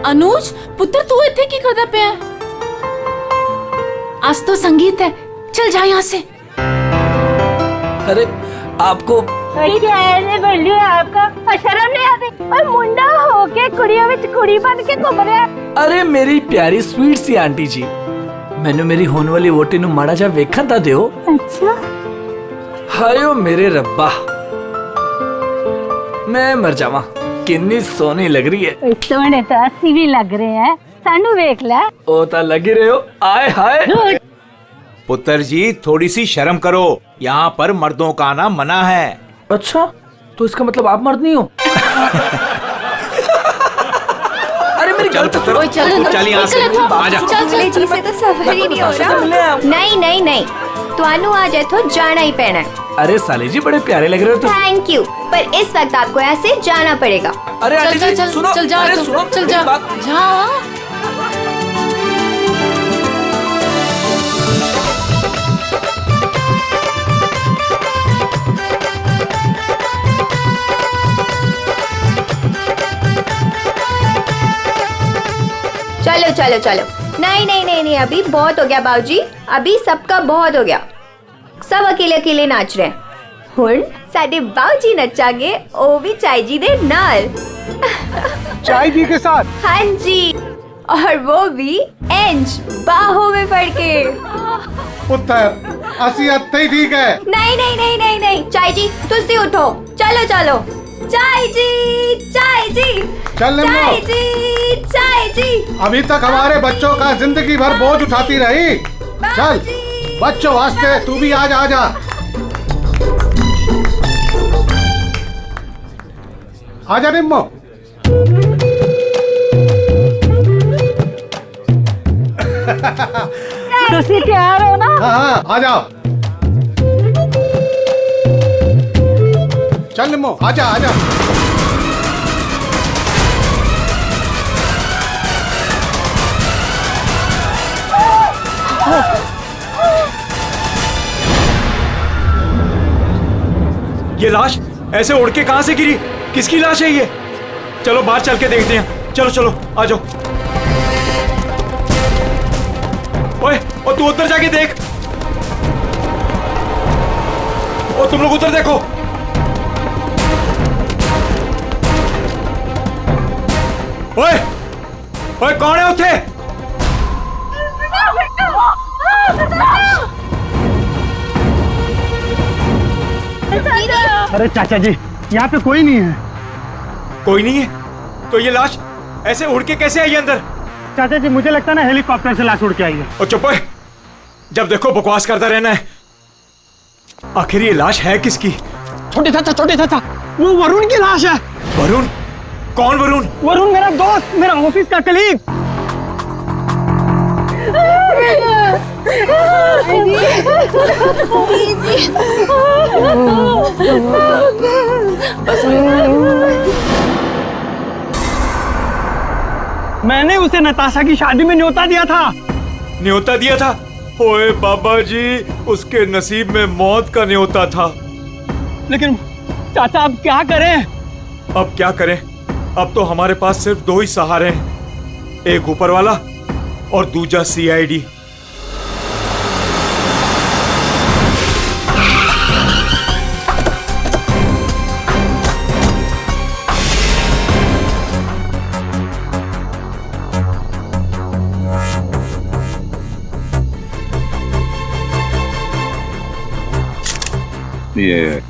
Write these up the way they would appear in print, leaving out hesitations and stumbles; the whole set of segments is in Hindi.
अनुज पुत्र तू इतने की करदा पे है? आज तो संगीत है, चल जा यहाँ से। अरे आपको बल्लू आपका शर्म नहीं आती? और मुंडा होके कुड़ियों में कुड़ी बन के घूम रहा है। अरे मेरी प्यारी स्वीट सी आंटी जी, मैंने मेरी होने वाली वोटी नु माड़ा जा वेखा था दियो। अच्छा हायो मेरे रब्बा, मैं मर जावा, कितनी सोनी लग रही है। सोने तो अस्सी भी लग रहे हैं, सानू वेख ले। ओ ता लगी रहे हो, आए हाय। पुत्र जी थोड़ी सी शर्म करो, यहाँ पर मर्दों का आना मना है। अच्छा, तो इसका मतलब आप मर्द नहीं हो? अरे मेरी गलत चल यहाँ से, आजा। चल जी से तो सफर ही नहीं हो रहा। नहीं नहीं नहीं, तुहानू आज इथों जाना ही पैना है। अरे साले जी बड़े प्यारे लग रहे हो तुम। थैंक यू, पर इस वक्त आपको ऐसे जाना पड़ेगा। अरे आंटी जी सुनो, चल जा, अरे सुनो, चल जा, जा। चलो चलो चलो, नहीं नहीं नहीं नहीं, अभी बहुत हो गया बाबूजी, अभी सबका बहुत हो गया। सब अकेले अकेले नाच रहे हैं। हुण साडे बाबूजी नचांगे, ओ भी चाय जी दे नाल। चाय जी के साथ? हाँ जी, और वो भी इंच बाहों में पड़ के। पुत्र असी अत्ते ही ठीक है। नहीं नहीं नहीं नहीं नहीं, चाय जी तुसी उठो, चलो चलो। चाय जी, चाय जी, चल चाय जी, चाय जी। अभी तक हमारे बच्चों का जिंदगी भर बोझ उठाती रही। चल बच्चों वास्ते तू भी आज आजा। आजा निम्मो। तुसी तैयार हो ना? हाँ हाँ आ जाओ। चल निम्मो आजा आजा। ये लाश ऐसे उड़ के कहां से गिरी? किसकी लाश है ये? चलो बाहर चल के देखते हैं। चलो चलो आ जाओ। ओए, और तू उधर जाके देख। और तुम लोग उधर देखो। ओए, ओए कौन है उठे? अरे चाचा जी यहाँ पे कोई नहीं है। कोई नहीं है? तो ये लाश ऐसे उड़ के कैसे आई अंदर? चाचा जी मुझे लगता है ना हेलीकॉप्टर से लाश उड़ के आई है। और चुप है, जब देखो बकवास करता रहना है। आखिर ये लाश है किसकी? छोटे चाचा वो वरुण की लाश है। वरुण? कौन वरुण? वरुण मेरा दोस्त, मेरा ऑफिस का कलीग। मैंने उसे नताशा की शादी में न्योता दिया था। न्योता दिया था? ओए बाबा जी, उसके नसीब में मौत का न्योता था। लेकिन चाचा अब क्या करें? अब क्या करें? अब तो हमारे पास सिर्फ दो ही सहारे हैं, एक ऊपर वाला और दूसरा सीआईडी। ये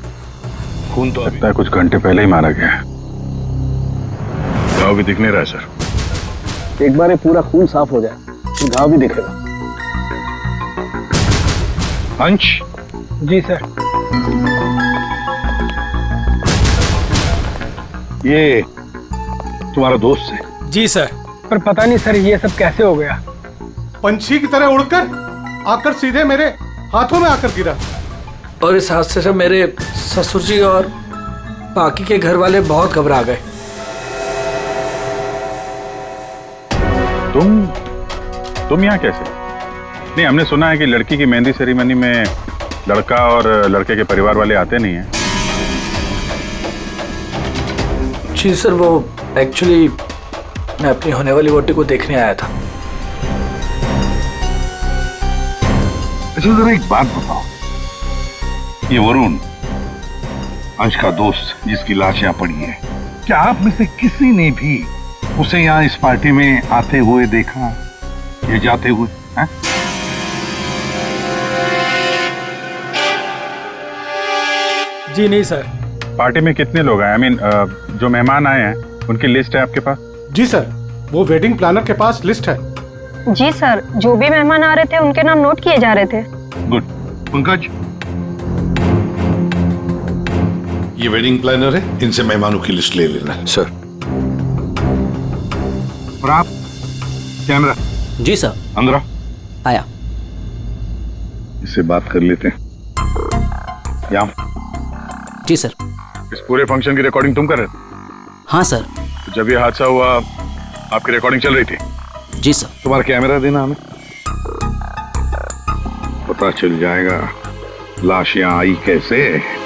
खून तो लगता है कुछ घंटे पहले ही मारा गया है। घाव भी दिख नहीं रहा है सर। एक बार ये पूरा खून साफ हो जाए तो घाव भी दिखेगा। अंश? जी सर। ये तुम्हारा दोस्त है? जी सर। पर पता नहीं सर ये सब कैसे हो गया। पंछी की तरह उड़कर आकर सीधे मेरे हाथों में आकर गिरा। और इस हादसे से मेरे ससुर जी और बाकी के घर वाले बहुत घबरा गए। तुम यहाँ कैसे? नहीं, हमने सुना है कि लड़की की मेहंदी सेरेमनी में लड़का और लड़के के परिवार वाले आते नहीं हैं। जी सर, वो एक्चुअली मैं अपनी होने वाली वोटी को देखने आया था। अच्छा जरा एक बात बताओ, ये वरुण अंश का दोस्त जिसकी लाश यहाँ पड़ी है, क्या आप में से किसी ने भी उसे यहाँ इस पार्टी में आते हुए देखा या जाते हुए? है? जी नहीं सर। पार्टी में कितने लोग आए? जो मेहमान आए हैं उनकी लिस्ट है आपके पास? जी सर, वो वेडिंग प्लानर के पास लिस्ट है। जी सर, जो भी मेहमान आ रहे थे उनके नाम नोट किए जा रहे थे। गुड। पंकज, ये वेडिंग प्लानर है, इनसे मेहमानों की लिस्ट ले लेना। सर। और आप कैमरा? जी सर। अंदर आओ। आया। इससे बात कर लेते हैं। यहाँ जी सर। इस पूरे फंक्शन की रिकॉर्डिंग तुम कर रहे थे? हाँ सर। तो जब ये हादसा हुआ आपकी रिकॉर्डिंग चल रही थी? जी सर। तुम्हारा कैमरा देना हमें, पता चल जाएगा लाश यहाँ आई कैसे।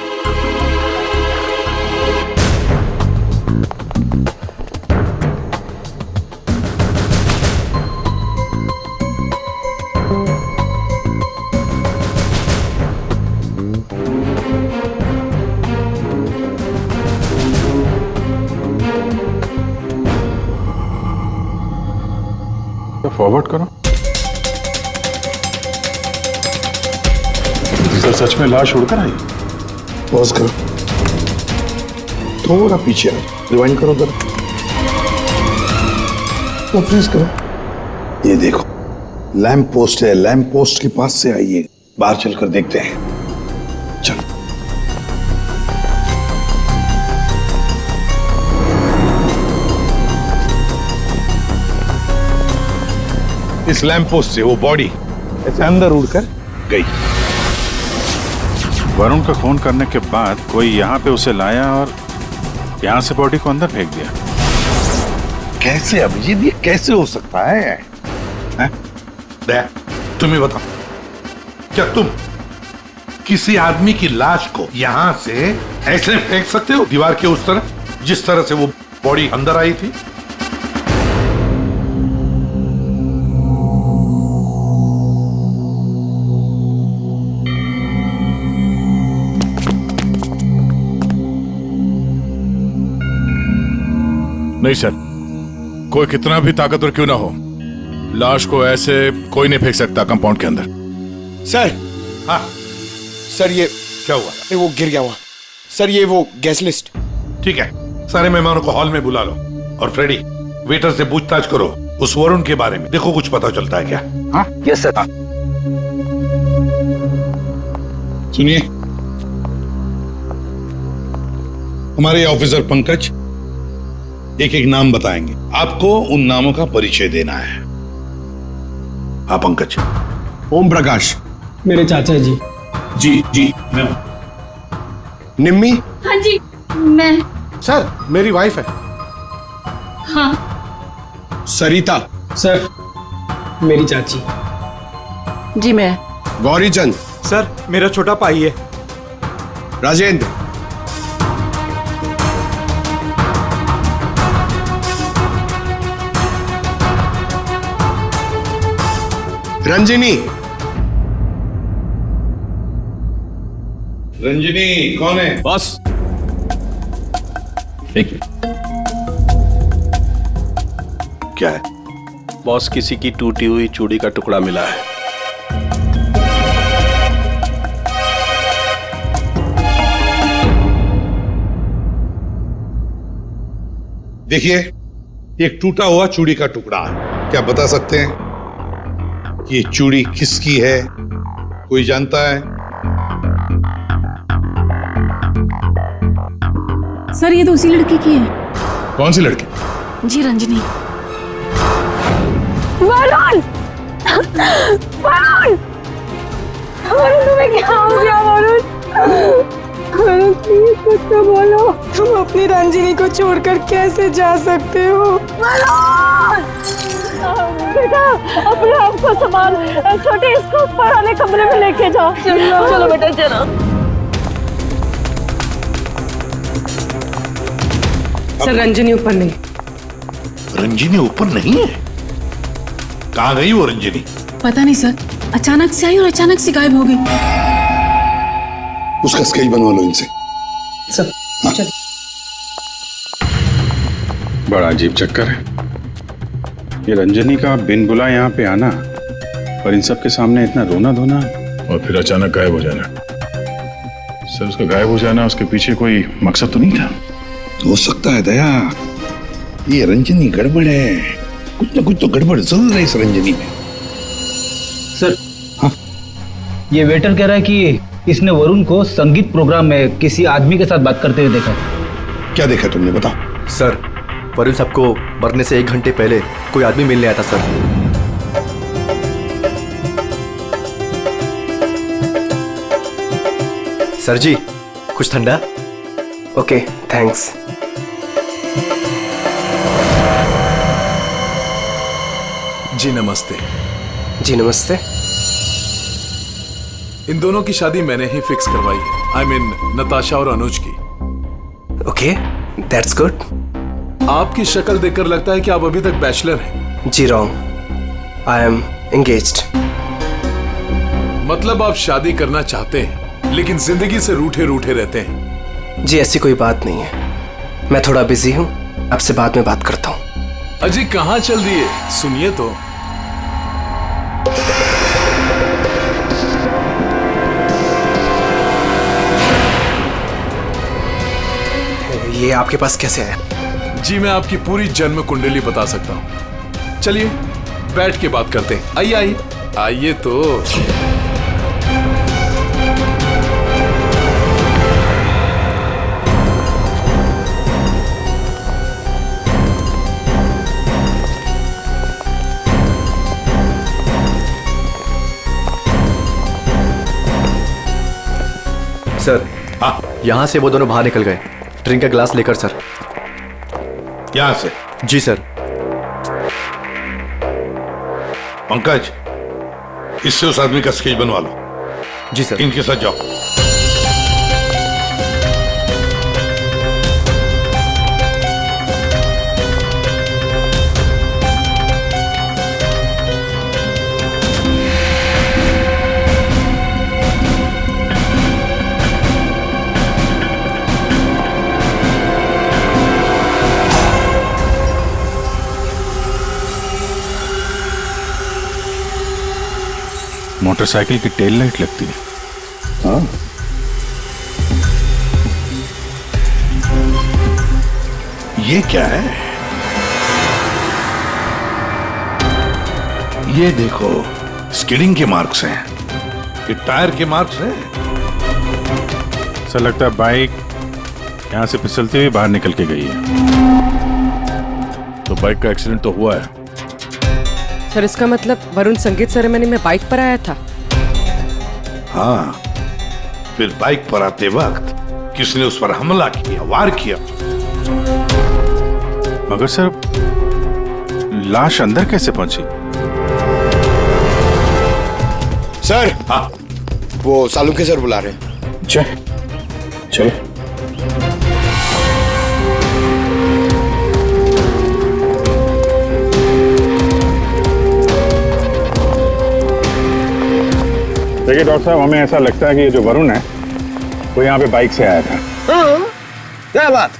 फॉरवर्ड करो। सर सच में लाश उड़कर आई? पॉज करो, थोड़ा पीछे आओ, रिवाइंड करो जरा, तो फ्रीज करो। ये देखो लैंप पोस्ट है, लैंप पोस्ट के पास से आइए, बाहर चलकर देखते हैं। चलो। इस लैंप पोस्ट से वो बॉडी ऐसे अंदर उड़कर गई। वरुण का फोन करने के बाद कोई यहाँ पे उसे लाया और यहाँ से बॉडी को अंदर फेंक दिया। कैसे अभिजीत, ये कैसे हो सकता है? तुम्हें बताओ, क्या तुम किसी आदमी की लाश को यहां से ऐसे फेंक सकते हो दीवार के उस तरफ जिस तरह से वो बॉडी अंदर आई थी? नहीं सर, कोई कितना भी ताकतवर क्यों ना हो, लाश को ऐसे कोई नहीं फेंक सकता कंपाउंड के अंदर। सर। हाँ सर, ये क्या हुआ? वो गिर गया हुआ सर, ये वो गैस लिस्ट। ठीक है, सारे मेहमानों को हॉल में बुला लो और फ्रेडी वेटर से पूछताछ करो उस वरुण के बारे में, देखो कुछ पता चलता है क्या। हाँ यस सर। सुनिए, हमारे ऑफिसर पंकज एक एक नाम बताएंगे, आपको उन नामों का परिचय देना है। हाँ पंकज। ओम प्रकाश। मेरे चाचा जी। जी जी। निम्मी। हाँ जी, मैं। सर, मेरी वाइफ है। हाँ। सरिता। सर, मेरी चाची। जी मैं। गौरीचंद। सर, मेरा छोटा भाई है। राजेंद्र। रंजिनी। रंजिनी कौन है? बस एक क्या है? बॉस, किसी की टूटी हुई चूड़ी का टुकड़ा मिला है। देखिए, एक टूटा हुआ चूड़ी का टुकड़ा है। क्या बता सकते हैं कि ये चूड़ी किसकी है? कोई जानता है? सर, ये तो उसी लड़की की है। कौन सी लड़की? जी, रंजनी। वरुण! वरुण! वरुण, तुम्हें क्या हो गया वरुण? वरुण, प्लीज कुछ तो बोलो। तुम अपनी रंजिनी को छोड़कर कैसे जा सकते हो? वरुण! बेटा, अपने आप को संभाल। छोटे, इसको ऊपर वाले कमरे में लेके जाओ। चलो बेटा, चलो। सर, रंजिनी ऊपर नहीं। रंजीनी ऊपर नहीं है? कहाँ गई वो रंजीनी? पता नहीं सर, अचानक से आई और अचानक से गायब हो गई। उसका स्केच बनवा लो इनसे। सर चल। बड़ा अजीब चक्कर है ये रंजनी का, बिन बुला यहाँ पे आना और इन सब के सामने इतना रोना धोना और फिर अचानक गायब हो जाना। सर उसका गायब हो जाना, उसके पीछे कोई मकसद तो नहीं था? हो सकता है दया, ये रंजनी गड़बड़ है, कुछ ना कुछ तो गड़बड़ जरूर है इस रंजनी में। सर हाँ, ये वेटर कह रहा है कि इसने वरुण को संगीत प्रोग्राम में किसी आदमी के साथ बात करते हुए देखा। क्या देखा तुमने, बताओ। सर वरुण साहब को मरने से 1 घंटे पहले कोई आदमी मिलने आया था सर। सर जी कुछ ठंडा? Okay thanks. जी नमस्ते। जी नमस्ते। इन दोनों की शादी मैंने ही फिक्स करवाई है। आई मीन नताशा और अनुज की। Okay that's good. आपकी शक्ल देखकर लगता है कि आप अभी तक बैचलर हैं। जी रॉन्ग, आई एम एंगेज्ड। मतलब आप शादी करना चाहते हैं लेकिन जिंदगी से रूठे रूठे रहते हैं। जी ऐसी कोई बात नहीं है, मैं थोड़ा बिजी हूँ, आपसे बाद में बात करता हूँ। अजी कहाँ चल रही है, सुनिए तो। ये आपके पास कैसे आया? जी मैं आपकी पूरी जन्म कुंडली बता सकता हूँ। चलिए बैठ के बात करते हैं। आइए आइए आइए तो। सर यहाँ से वो दोनों बाहर निकल गए। ड्रिंक का ग्लास लेकर सर। यहाँ से? जी सर। पंकज इससे उस आदमी का स्केच बनवा लो। जी सर। इनके साथ जाओ। मोटरसाइकिल की टेल लाइट लगती है। हाँ ये क्या है? ये देखो स्किडिंग के मार्क्स हैं, ये टायर के मार्क्स हैं। ऐसा लगता है बाइक यहाँ से फिसलती हुई बाहर निकल के गई है। तो बाइक का एक्सीडेंट तो हुआ है। सर इसका मतलब वरुण संगीत सेरेमनी में बाइक पर आया था। हाँ फिर बाइक पर आते वक्त किसने उस पर हमला किया, वार किया। मगर सर लाश अंदर कैसे पहुंची? सर हाँ वो सालुंखे सर बुला रहे हैं। चलो। देखिए डॉक्टर साहब, हमें ऐसा लगता है कि ये जो वरुण है वो यहाँ पे बाइक से आया था। हाँ, क्या बात?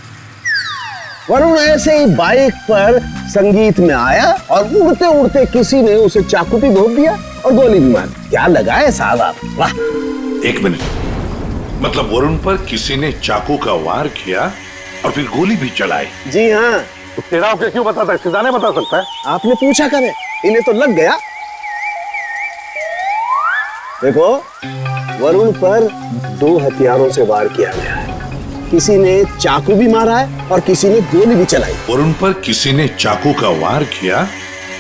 वरुण ऐसे ही बाइक पर संगीत में आया और उड़ते उड़ते किसी ने उसे चाकू भी घोंप दिया और गोली भी मार दी। क्या लगाए साहब आप, वाह। 1 मिनट, मतलब वरुण पर किसी ने चाकू का वार किया और फिर गोली भी चलाई? जी हाँ। तो तेरा क्यों बताता है? सिद्धाने बता सकता है। आपने पूछा करे, इन्हें तो लग गया। देखो वरुण पर 2 हथियारों से वार किया गया है, किसी ने चाकू भी मारा है और किसी ने गोली भी चलाई। वरुण पर किसी ने चाकू का वार किया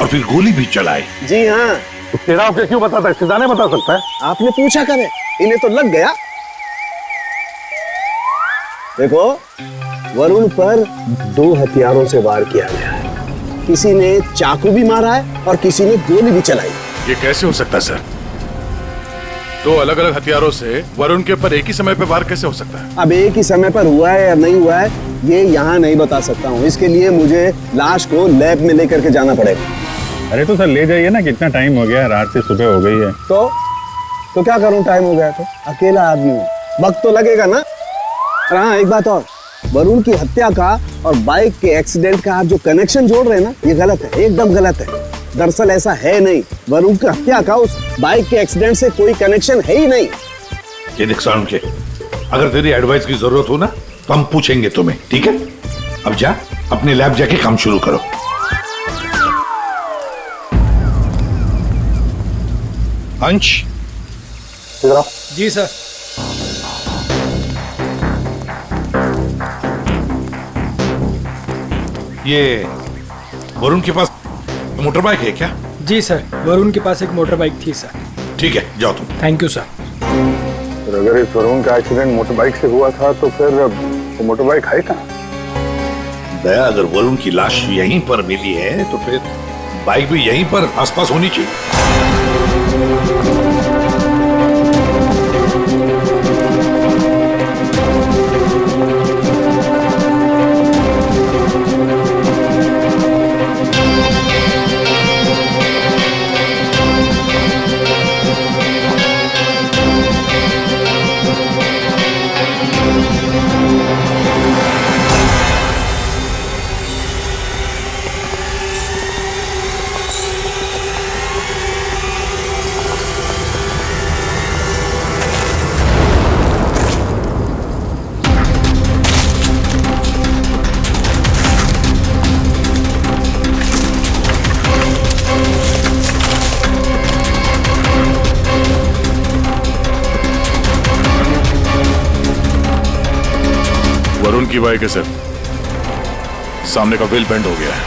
और फिर गोली भी चलाई? जी हाँ। तो तेरा क्यों बताता है? सिद्धाने बता सकता है। आपने पूछा करे, इन्हें तो लग गया। देखो वरुण पर 2 हथियारों से वार किया गया है, किसी ने चाकू भी मारा है और किसी ने गोली भी चलाई। ये कैसे हो सकता है सर? 2 अलग अलग हथियारों से वरुण के ऊपर एक ही समय पे वार कैसे हो सकता है? अब एक ही समय पर हुआ है या नहीं हुआ है ये यहाँ नहीं बता सकता हूँ। इसके लिए मुझे लाश को लैब में लेकर के जाना पड़ेगा। अरे तो सर ले जाइए ना, कितना टाइम हो गया, रात से सुबह हो गई है। तो क्या करूं, टाइम हो गया तो अकेला आदमी हूं, वक्त तो लगेगा ना। और हाँ, एक बात और, वरुण की हत्या का और बाइक के एक्सीडेंट का आप जो कनेक्शन जोड़ रहे हैं ना, ये गलत है, एकदम गलत है। दरअसल ऐसा है नहीं, वरुण की हत्या का उस बाइक के एक्सीडेंट से कोई कनेक्शन है ही नहीं। ये नुकसान के, अगर तेरी एडवाइस की जरूरत हो ना तो हम पूछेंगे तुम्हें, ठीक है? अब जा अपने लैब जाके काम शुरू करो। अंश, जी सर। ये वरुण के पास मोटर बाइक है क्या? जी सर, वरुण के पास एक मोटर बाइक थी सर। ठीक है, जाओ तुम। Thank you sir. तो अगर इस वरुण का एक्सीडेंट मोटर बाइक से हुआ था तो फिर वो मोटर बाइक है कहाँ? दया, अगर वरुण की लाश यहीं पर मिली है तो फिर बाइक भी यहीं पर आसपास होनी चाहिए। वरुण की बाइक है सर, सामने का व्हील बेंड हो गया है,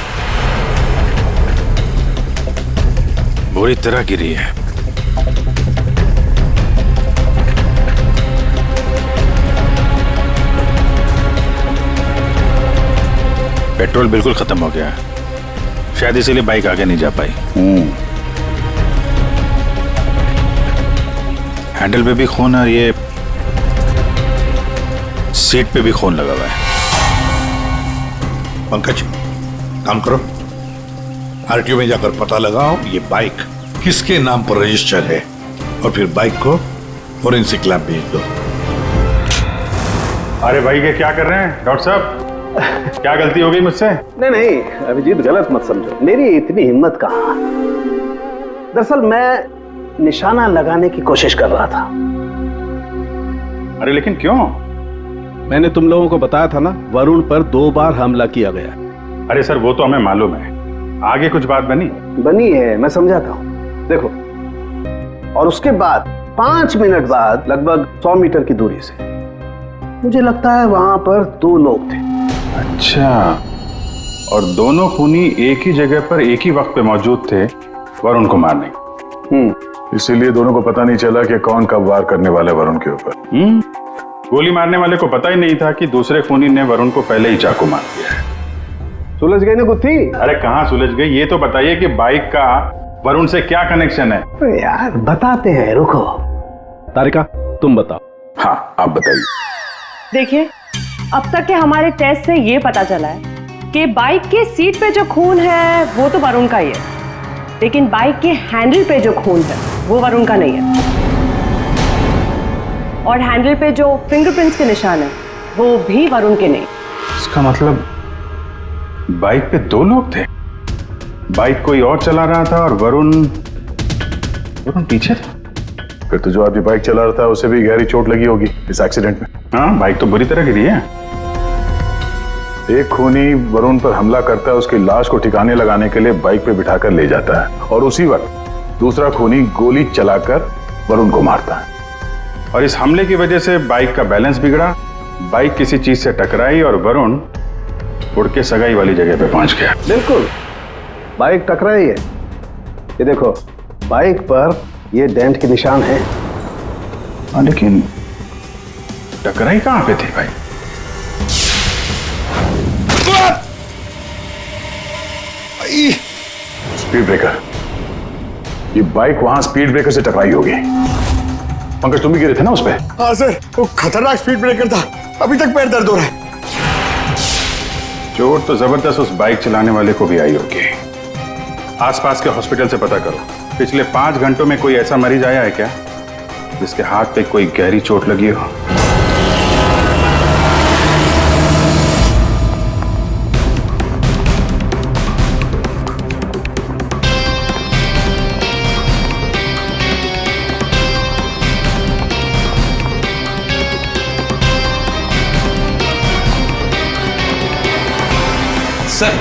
बुरी तरह गिरी है। पेट्रोल बिल्कुल खत्म हो गया है, शायद इसीलिए बाइक आगे नहीं जा पाई। हैंडल पे भी खून और ये सीट पे भी खून लगा हुआ है। पंकज, काम करो, आरटीओ में जाकर पता लगाओ ये बाइक किसके नाम पर रजिस्टर है और फिर बाइक को फोरेंसिक लैब भेज दो। अरे भाई ये क्या कर रहे हैं डॉक्टर साहब? क्या गलती हो गई मुझसे? नहीं अभिजीत, गलत मत समझो, मेरी इतनी हिम्मत कहाँ। दरअसल मैं निशाना लगाने की कोशिश कर रहा था। अरे लेकिन क्यों? मैंने तुम लोगों को बताया था ना, वरुण पर 2 बार हमला किया गया। अरे सर वो तो हमें मालूम है, आगे कुछ बात बनी है, मैं समझाता हूँ। देखो, और उसके बाद 5 मिनट बाद लगभग 100 मीटर की दूरी से मुझे लगता है वहां पर 2 लोग थे। अच्छा, और दोनों खूनी एक ही जगह पर एक ही वक्त पे मौजूद थे वरुण को मारने। इसीलिए दोनों को पता नहीं चला कि कौन कब वार करने वाला है वरुण के ऊपर। गोली मारने वाले को पता ही नहीं था कि दूसरे खूनी ने वरुण को पहले ही चाकू मार दिया है। सुलझ गई ना गुत्थी? अरे कहाँ सुलझ गई, ये तो बताइए कि बाइक का वरुण से क्या कनेक्शन है? यार बताते हैं, रुको। तारिका तुम बताओ। हाँ आप बताइए। देखिए, अब तक के हमारे टेस्ट से ये पता चला है कि बाइक के सीट पे जो खून है वो तो वरुण का ही है, लेकिन बाइक के हैंडल पे जो खून है वो वरुण का नहीं है। और हैंडल पे जो फिंगरप्रिंट्स के निशान है वो भी वरुण के नहीं। इसका मतलब बाइक पे 2 लोग थे, बाइक कोई और चला रहा था और वरुण पीछे था। फिर तो जो आदमी बाइक चला रहा था उसे भी गहरी चोट लगी होगी इस एक्सीडेंट में। हाँ, बाइक तो बुरी तरह गिरी है। एक खूनी वरुण पर हमला करता है, उसकी लाश को ठिकाने लगाने के लिए बाइक पे बिठाकर ले जाता है और उसी वक्त दूसरा खूनी गोली चलाकर वरुण को मारता है। और इस हमले की वजह से बाइक का बैलेंस बिगड़ा, बाइक किसी चीज से टकराई और वरुण उड़ के सगाई वाली जगह पे पहुंच गया। बिल्कुल, बाइक टकराई है। ये देखो, बाइक पर ये डेंट के निशान है। लेकिन टकराई कहां पे थी भाई? स्पीड ब्रेकर, ये बाइक वहां स्पीड ब्रेकर से टकराई होगी। पंकज तुम भी गिरे थे ना उस पे? हाँ सर, वो खतरनाक स्पीड ब्रेकर था, अभी तक पैर दर्द हो रहा है। चोट तो जबरदस्त उस बाइक चलाने वाले को भी आई होगी। आसपास के हॉस्पिटल से पता करो, पिछले 5 घंटों में कोई ऐसा मरीज आया है क्या जिसके हाथ पे कोई गहरी चोट लगी हो? सर,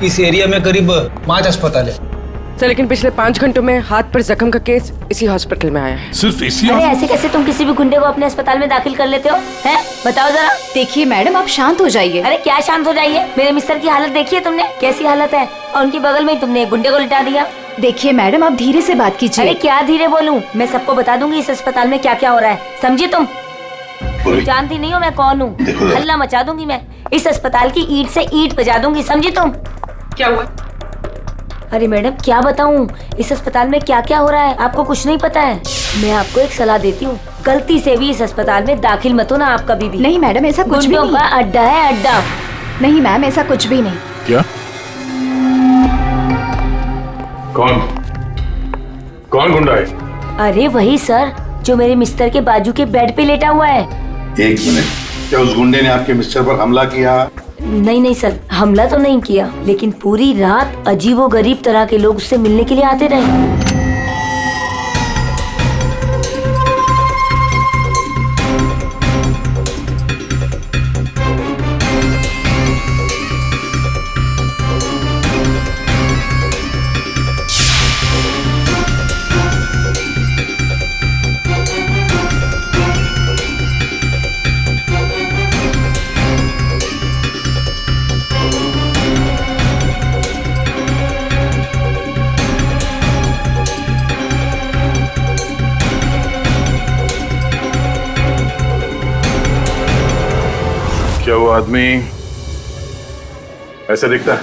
इस एरिया में करीब 5 अस्पताल है सर, लेकिन पिछले 5 घंटों में हाथ पर जख्म का केस इसी हॉस्पिटल में आया है। सिर्फ इसी? अरे ऐसे कैसे तुम किसी भी गुंडे को अपने अस्पताल में दाखिल कर लेते हो? हैं? बताओ जरा। देखिए मैडम, आप शांत हो जाइए। अरे क्या शांत हो जाइए? मेरे मिस्टर की हालत देखिए तुमने, कैसी हालत है, और उनके बगल में ही तुमने एक गुंडे को लिटा दिया। देखिए मैडम, आप धीरे से बात कीजिए। अरे क्या धीरे बोलूं? मैं सबको बता दूंगी इस अस्पताल में क्या क्या हो रहा है, समझी तुम? जानती नहीं हो मैं कौन हूँ? हल्ला मचा दूंगी मैं, इस अस्पताल की ईंट से ईंट बजा दूंगी, समझी तुम? क्या हुआ? अरे मैडम क्या बताऊं, इस अस्पताल में क्या क्या हो रहा है आपको कुछ नहीं पता है। मैं आपको एक सलाह देती हूँ, गलती से भी इस अस्पताल में दाखिल मत होना आप कभी भी। नहीं मैडम, ऐसा कुछ भी नहीं। का अड्डा है, अड्डा। नहीं मैम, ऐसा कुछ भी नहीं। क्या? कौन गुंडा है? अरे वही सर, जो मेरे मिस्टर के बाजू के बेड पे लेटा हुआ है। 1 मिनट, क्या उस गुंडे ने आपके मिस्टर पर हमला किया? नहीं सर, हमला तो नहीं किया, लेकिन पूरी रात अजीबोगरीब तरह के लोग उससे मिलने के लिए आते रहे। क्या वो आदमी ऐसे दिखता है?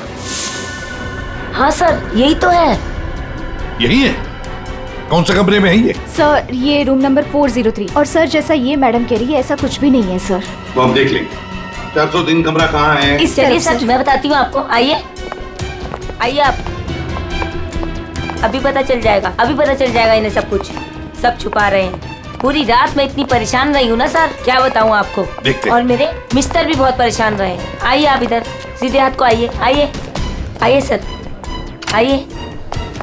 हाँ सर, यही तो है। यही है? कौन से कमरे में है ये? सर, ये रूम नंबर 403। और सर, जैसा ये मैडम कह रही है, ऐसा कुछ भी नहीं है सर। तो हम देख लेंगे। 403 कमरा कहाँ है? इस चलिए सर, मैं बताती हूँ आपको, आइए आइए आप। अभी पता चल जाएगा, अभी पता चल जाएगा इन्हें सब कुछ। सब छुपा रहे हैं। पूरी रात मैं इतनी परेशान रही हूँ ना सर, क्या बताऊँ आपको। देखते। और मेरे मिस्टर भी बहुत परेशान रहे। आइए आप इधर, सीधे हाथ को आइए, आइए आइए सर, आइए।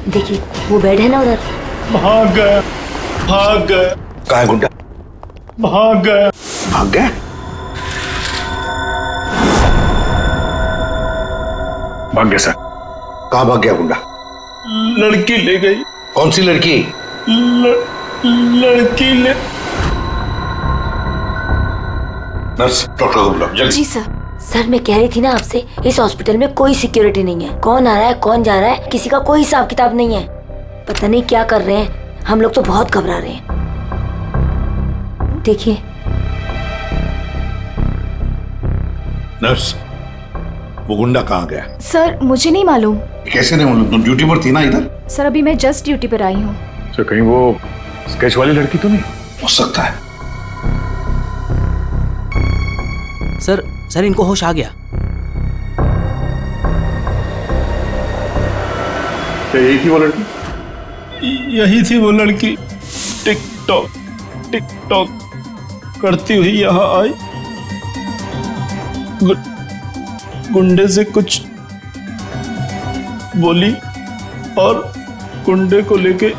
देखिए वो बेड है ना उधर। भाग गया, भाग गया। कहाँ है गुंडा? भाग गया। भाग गया? भाग गया सर। कहाँ भाग गया गुंडा? लड़की ले गई। कौन सी लड़की? लड़की ले। नर्स, डॉक्टर को बुलाओ जल्दी। जी सर। सर मैं कह रही थी ना आपसे, इस हॉस्पिटल में कोई सिक्योरिटी नहीं है। कौन आ रहा है कौन जा रहा है किसी का कोई हिसाब किताब नहीं है। पता नहीं क्या कर रहे हैं, हम लोग तो बहुत घबरा रहे हैं। देखिए। नर्स, वो गुंडा कहाँ गया? सर मुझे नहीं मालूम। कैसे नहीं मालूम? तुम ड्यूटी पर थी ना इधर? सर अभी मैं जस्ट ड्यूटी पर आई हूँ। तो कहीं वो स्केच वाली लड़की तो नहीं? हो सकता है। सर इनको होश आ गया। क्या यही थी वो लड़की? यही थी वो लड़की। टिकटॉक टिकटॉक करती हुई यहाँ आई। गुंडे से कुछ बोली और गुंडे को लेके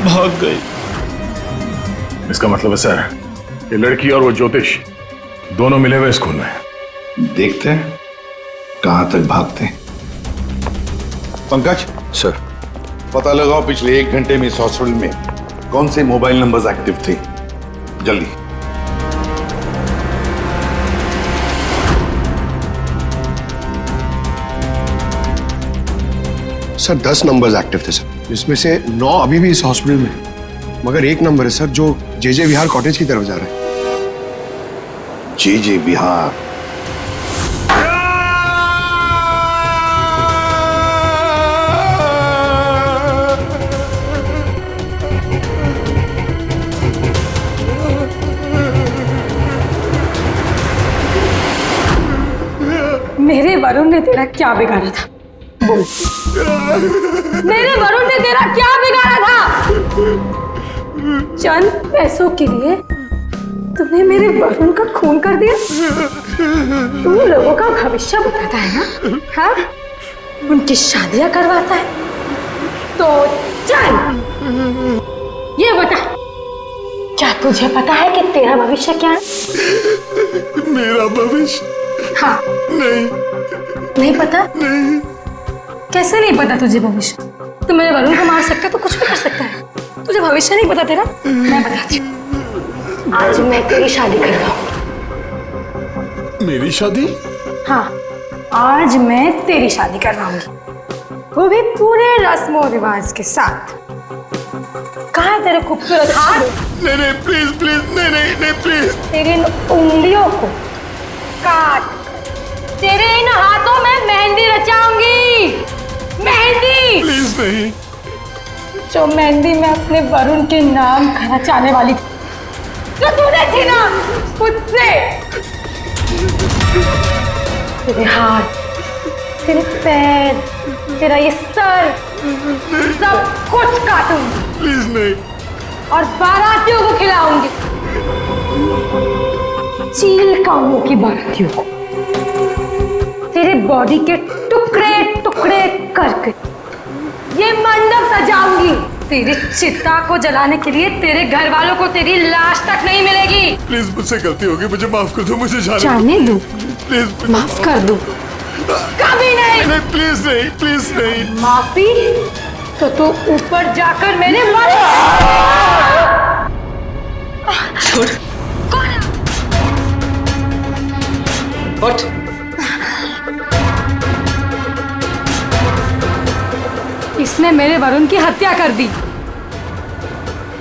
भाग गई। इसका मतलब है सर, ये लड़की और वो ज्योतिष दोनों मिले हुए इस खून में। देखते हैं कहां तक भागते हैं। पंकज सर, पता लगाओ पिछले 1 घंटे में इस हॉस्पिटल में कौन से मोबाइल नंबर्स एक्टिव थे, जल्दी। सर 10 नंबर्स एक्टिव थे सर, जिसमें से 9 अभी भी इस हॉस्पिटल में है। मगर एक नंबर है सर जो जे विहार कॉटेज की तरफ जा रहा है। जे विहार? मेरे वरुण ने तेरा क्या बिगाड़ा था? बोल। मेरे वरुण ने तेरा क्या बिगाड़ा था? चंद पैसों के लिए तूने मेरे वरुण का खून कर दिया। तू लोगों का भविष्य बताता है ना? हाँ, उनकी शादियां करवाता है। तो चल ये बता, क्या तुझे पता है कि तेरा भविष्य क्या है? मेरा भविष्य? हाँ। नहीं पता? नहीं। कैसे नहीं पता तुझे भविष्य? तू मेरे वरुण को मार सकता है तो कुछ भी कर सकता है। तुझे भविष्य नहीं पता तेरा? मैं बताती हूँ। आज मैं तेरी शादी कर रहा हूँ। मेरी शादी? हाँ, आज मैं तेरी शादी करवाऊंगी, वो भी पूरे रस्मों रिवाज के साथ। कहाँ है तेरे खूबसूरत हाथ? नहीं प्लीज प्लीज, नहीं प्लीज। तेरी इन उंगलियों को काट, तेरे इन हाथों में मेहंदी रचाऊंगी। मेहंदी प्लीज नहीं। जो मेहंदी मैं अपने वरुण के नाम रचाने वाली थी, जो तूने छीना मुझसे। तेरे हाथ, तेरे पैर, तेरा ये सर, सब कुछ काटूंगी। प्लीज नहीं। और बारातियों को खिलाऊंगी, चील कामों की बारातियों को। तेरे बॉडी के टुकड़े टुकड़े करके ये मंडप सजाऊंगी। तेरी चिता को जलाने के लिए तेरे घर वालों को तेरी लाश तक नहीं मिलेगी। प्लीज, मुझसे गलती होगी, मुझे माफ कर दो, मुझे जाने दो। प्लीज माफ कर दो। कभी नहीं। नहीं प्लीज नहीं, प्लीज नहीं। माफी तो तू ऊपर जाकर मेरे छोड़। कौन है? उठ। इसने मेरे वरुण की हत्या कर दी।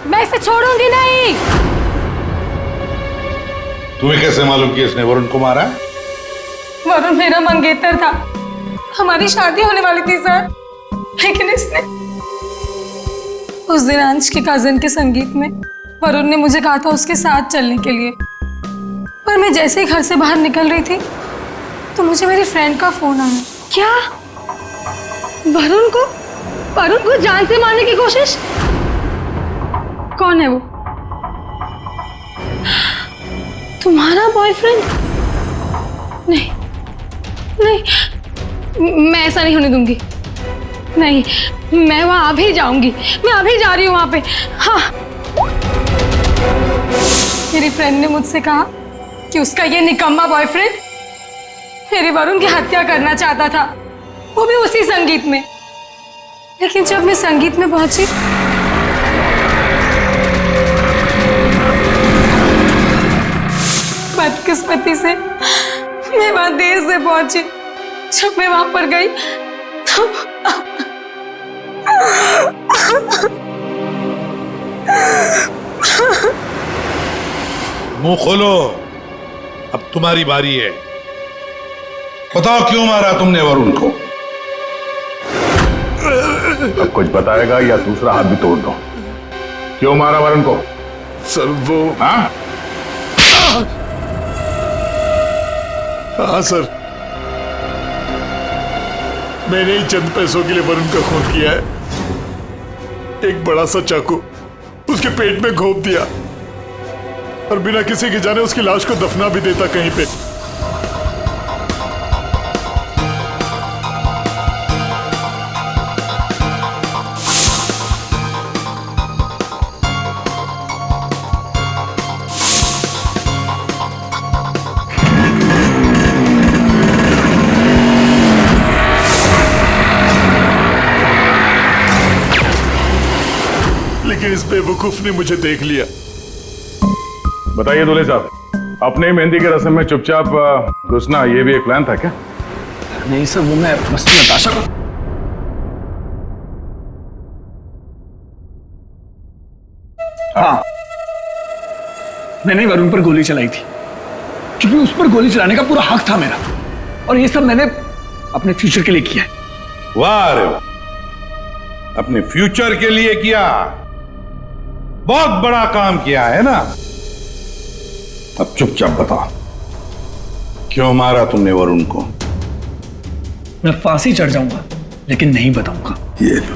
मैं इसे छोड़ूंगी नहीं। तुम्हें कैसे मालूम कि इसने वरुण को मारा? वरुण मेरा मंगेतर था, हमारी शादी होने वाली थी सर, लेकिन इसने उस दिन अंश के कजिन के संगीत में वरुण ने मुझे कहा था उसके साथ चलने के लिए, पर मैं जैसे ही घर से बाहर निकल रही थी तो मुझे मेरी फ्रेंड का फोन आया। क्या? वरुण को जान से मारने की कोशिश? कौन है वो? तुम्हारा बॉयफ्रेंड? नहीं, मैं ऐसा नहीं होने दूंगी। नहीं, मैं वहां अभी जाऊंगी, मैं अभी जा रही हूँ वहां पे। हाँ, मेरी फ्रेंड ने मुझसे कहा कि उसका ये निकम्मा बॉयफ्रेंड मेरे वरुण की हत्या करना चाहता था, वो भी उसी संगीत में। लेकिन जब मैं संगीत में पहुंची बदकिस्मती से मैं वहां देर से पहुंची। जब मैं वहां पर गई तो मुंह खोलो, अब तुम्हारी बारी है। बताओ क्यों मारा तुमने वरुण को? अब कुछ बताएगा या दूसरा हाथ भी तोड़ दो। क्यों मारा वरुण को? सर वो। हाँ हाँ सर, मैंने ही चंद पैसों के लिए वरुण का खून किया है। एक बड़ा सा चाकू उसके पेट में घोंप दिया और बिना किसी के जाने उसकी लाश को दफना भी देता कहीं पे। लेकिन इस बेवकूफ ने मुझे देख लिया। बताइए दूल्हे साहब, अपने मेहंदी के रस्म में चुपचाप घुसना ये भी एक प्लान था क्या? नहीं सर, वो मैं बस नताशा को। हाँ, मैंने वरुण पर गोली चलाई थी क्योंकि उस पर गोली चलाने का पूरा हक था मेरा, और ये सब मैंने अपने फ्यूचर के लिए किया है। वाह रे वाह, अपने फ्यूचर के लिए किया, बहुत बड़ा काम किया है ना। अब चुपचाप बताओ क्यों मारा तुमने वरुण को? मैं फांसी चढ़ जाऊंगा, लेकिन नहीं बताऊंगा। ये लो।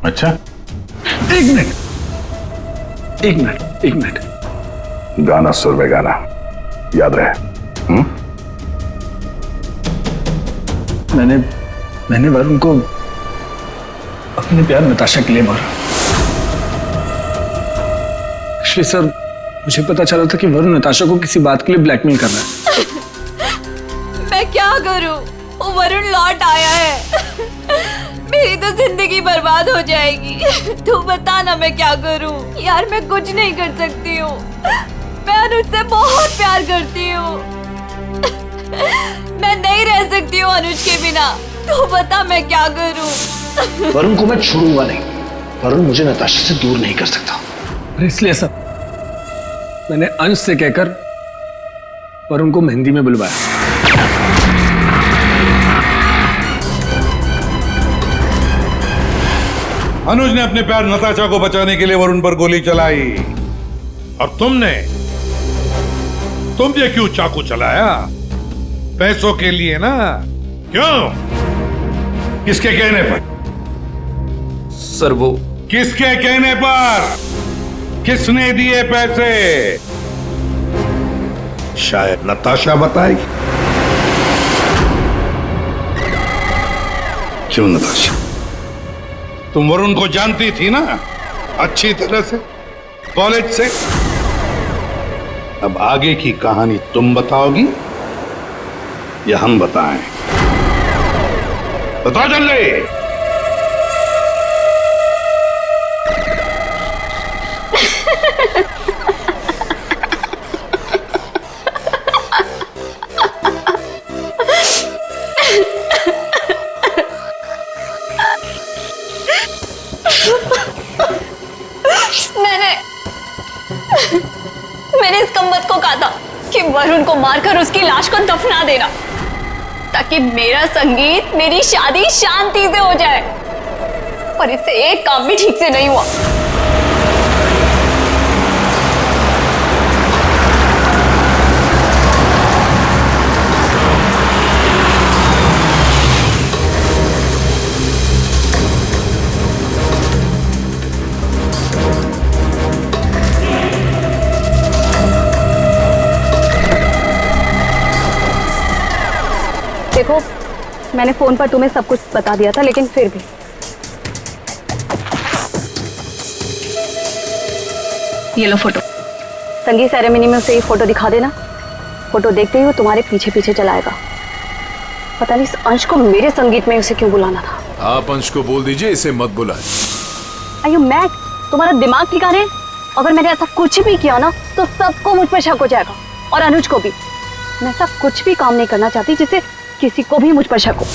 अच्छा, एक मिनट। गाना सुर में गाना याद रहे। मैंने वरुण को अपने प्यार नताशा के लिए मारा। एक्चुअली सर, मुझे पता चला था कि वरुण नताशा को किसी बात के लिए ब्लैकमेल कर रहा है। मैं क्या करूं? वो वरुण लौट आया है। मेरी तो जिंदगी बर्बाद हो जाएगी। तू बता ना मैं क्या करूं? यार मैं कुछ नहीं कर सकती हूँ। मैं अनुज से बहुत प्यार करती हूँ। मैं नहीं रह सकती हूँ अनुज के बिना। तू बता मैं क्या करूं? वरुण को मैं छोड़ूंगा नहीं। वरुण मुझे नताशा से दूर नहीं कर सकता। और इसलिए सब मैंने अंश से कहकर वरुण को मेहंदी में बुलवाया। अनुज ने अपने प्यार नताशा को बचाने के लिए वरुण पर गोली चलाई, और तुमने क्यों चाकू चलाया? पैसों के लिए ना? क्यों? किसके कहने पर? सर वो किसके कहने पर? किसने दिए पैसे? शायद नताशा बताएगी। क्यों नताशा? तुम वरुण को जानती थी ना अच्छी तरह से, कॉलेज से। अब आगे की कहानी तुम बताओगी या हम बताएं? बताओ जल्दी। मैंने इस कमबख्त को कहा था कि वरुण को मारकर उसकी लाश को दफना देना, ताकि मेरा संगीत, मेरी शादी शांति से हो जाए। पर इससे एक काम भी ठीक से नहीं हुआ। देखो, मैंने फोन पर तुम्हें सब कुछ बता दिया था, लेकिन फिर भी ये लो फोटो। संगीत सेरेमनी में उसे ये फोटो दिखा देना। फोटो देखते ही वो तुम्हारे पीछे पीछे चलाएगा। पता नहीं इस अंश को मेरे संगीत में उसे क्यों बुलाना था। आप अंश को बोल दीजिए इसे मत बुलाए। Are you mad? तुम्हारा दिमाग ठिकाने है? अगर मैंने ऐसा कुछ भी किया ना तो सबको मुझ पर शक हो जाएगा, और अनुज को भी। मैं ऐसा कुछ भी काम नहीं करना चाहती जिससे किसी को भी मुझ पर शक हो।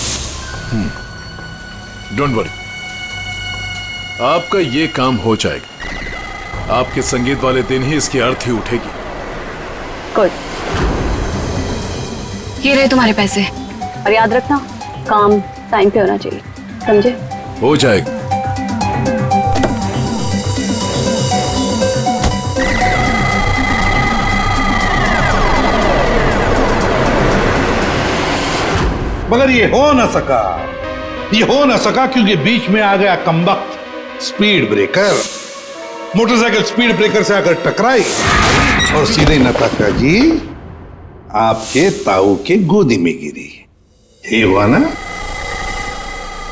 डोंट वरी, आपका ये काम हो जाएगा। आपके संगीत वाले दिन ही इसकी अर्थी उठेगी। गुड। ये रहे तुम्हारे पैसे, और याद रखना काम टाइम पे होना चाहिए, समझे? हो जाएगा। मगर ये हो ना सका क्योंकि बीच में आ गया कमबख्त speed breaker. Motorcycle speed breaker से आकर टकराई और सीधे नताशा जी आपके ताऊ के गोदी में गिरी। ये हुआ ना?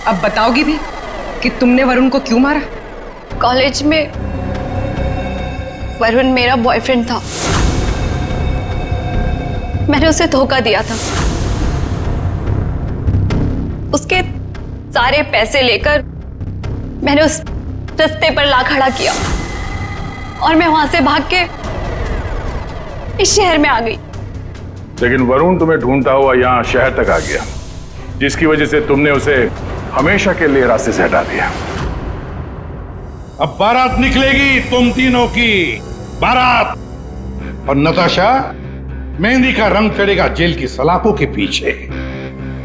अब बताओगी भी कि तुमने वरुण को क्यों मारा? कॉलेज में वरुण मेरा बॉयफ्रेंड था। मैंने उसे धोखा दिया था। उसके सारे पैसे लेकर मैंने उस रास्ते पर ला खड़ा किया, और मैं वहां से भाग के इस शहर में आ गई। लेकिन वरुण तुम्हें ढूंढता हुआ यहाँ शहर तक आ गया, जिसकी वजह से तुमने उसे हमेशा के लिए रास्ते से हटा दिया। अब बारात निकलेगी तुम तीनों की, बारात। और नताशा, मेहंदी का रंग चढ़ेगा जेल की सलाखों के पीछे,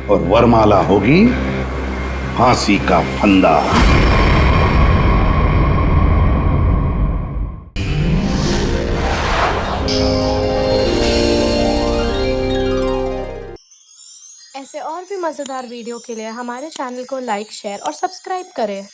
और वरमाला होगी फांसी का फंदा। ऐसे और भी मज़ेदार वीडियो के लिए हमारे चैनल को लाइक, शेयर और सब्सक्राइब करें।